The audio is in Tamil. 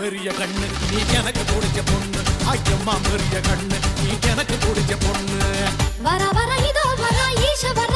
பெரிய கண்ணு நீ எனக்கு பிடிச்ச பொண்ணு ஐயம்மா பெரிய கண்ணு நீ எனக்கு பிடிச்ச பொண்ணு வர வர இதோ வர ஈஸ்வர